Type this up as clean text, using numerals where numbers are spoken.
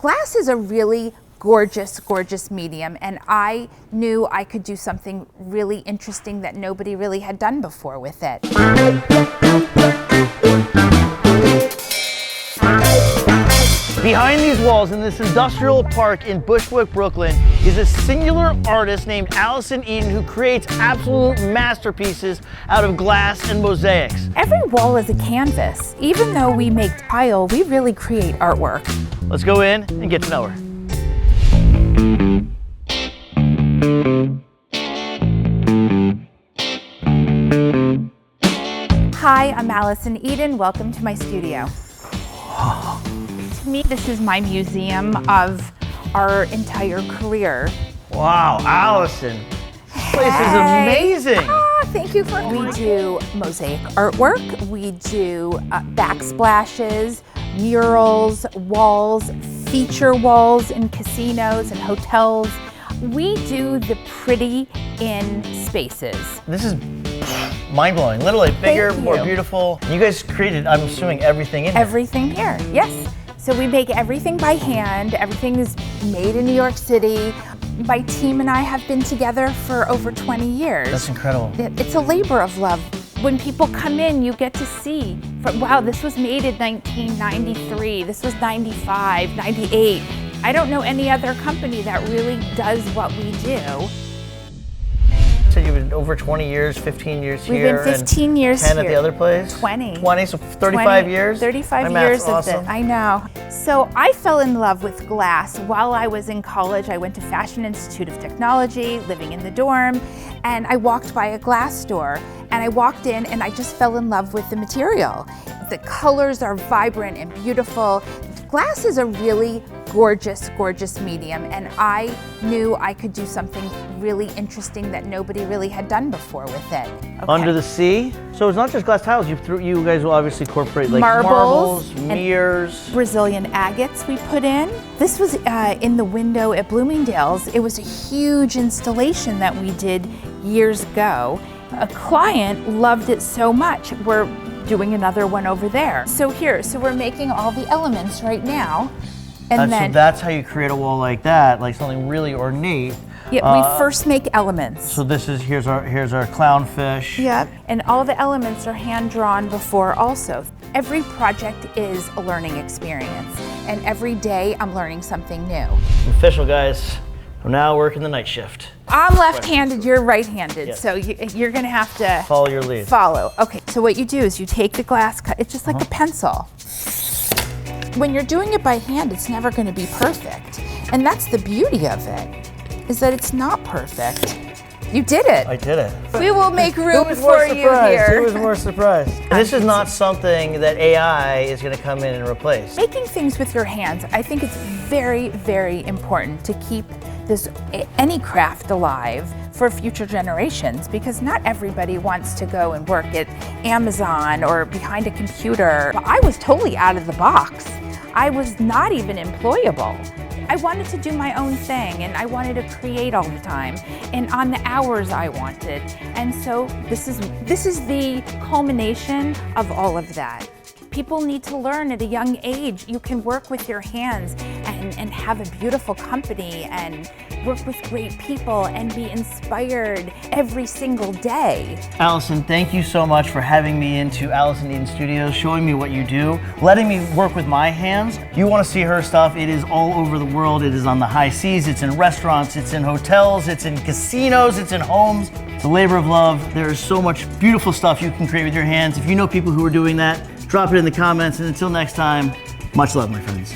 Glass is a really gorgeous, gorgeous medium, and I knew I could do something really interesting that nobody really had done before with it. Behind these walls in this industrial park in Bushwick, Brooklyn, is a singular artist named Allison Eden who creates absolute masterpieces out of glass and mosaics. Every wall is a canvas. Even though we make tile, we really create artwork. Let's go in and get to know her. Hi, I'm Allison Eden. Welcome to my studio. To me, this is my museum of our entire career. Wow, Allison, this place is amazing. Thank you for. We do mosaic artwork. We do backsplashes, murals, walls, feature walls in casinos and hotels. We do the pretty in spaces. This is mind-blowing, literally bigger, more beautiful. You guys created, I'm assuming, everything in here. Everything here, yes. So we make everything by hand. Everything is made in New York City. My team and I have been together for over 20 years. That's incredible. It's a labor of love. When people come in, you get to see, wow, this was made in 1993, this was 95, 98. I don't know any other company that really does what we do. So you've been over 20 years, 15 years here. We've been 15 years 10 here. at the other place? 20. 20, so 35 years? 35 My years math's of awesome. it, I know. So I fell in love with glass while I was in college. I went to Fashion Institute of Technology, living in the dorm, and I walked by a glass store, and I walked in and I just fell in love with the material. The colors are vibrant and beautiful. Glass is a really gorgeous, gorgeous medium, and I knew I could do something really interesting that nobody really had done before with it. Okay. Under the sea? So it's not just glass tiles, you guys will obviously incorporate like marbles, mirrors. Brazilian agates we put in. This was in the window at Bloomingdale's. It was a huge installation that we did years ago. A client loved it so much, we're doing another one over there. So we're making all the elements right now. And so that's how you create a wall like that, like something really ornate. Yeah, we first make elements. So here's our clownfish. Yep, and all the elements are hand drawn before also. Every project is a learning experience, and every day I'm learning something new. Official, guys. I'm now working the night shift. I'm left-handed, you're right-handed, yes. So you're gonna have to follow your lead. Follow. Okay, so what you do is you take the glass cut, it's just like a pencil. When you're doing it by hand, it's never gonna be perfect. And that's the beauty of it, is that it's not perfect. You did it. I did it. We will make room for you here. Who was more surprised? This is not something that AI is gonna come in and replace. Making things with your hands, I think it's very, very important to keep any craft alive for future generations, because not everybody wants to go and work at Amazon or behind a computer. I was totally out of the box. I was not even employable. I wanted to do my own thing, and I wanted to create all the time and on the hours I wanted. And so this is the culmination of all of that. People need to learn at a young age. You can work with your hands and have a beautiful company and work with great people and be inspired every single day. Allison, thank you so much for having me into Allison Eden Studios, showing me what you do, letting me work with my hands. You want to see her stuff, it is all over the world. It is on the high seas, it's in restaurants, it's in hotels, it's in casinos, it's in homes. It's a labor of love. There is so much beautiful stuff you can create with your hands. If you know people who are doing that, drop it in the comments, and until next time, much love, my friends.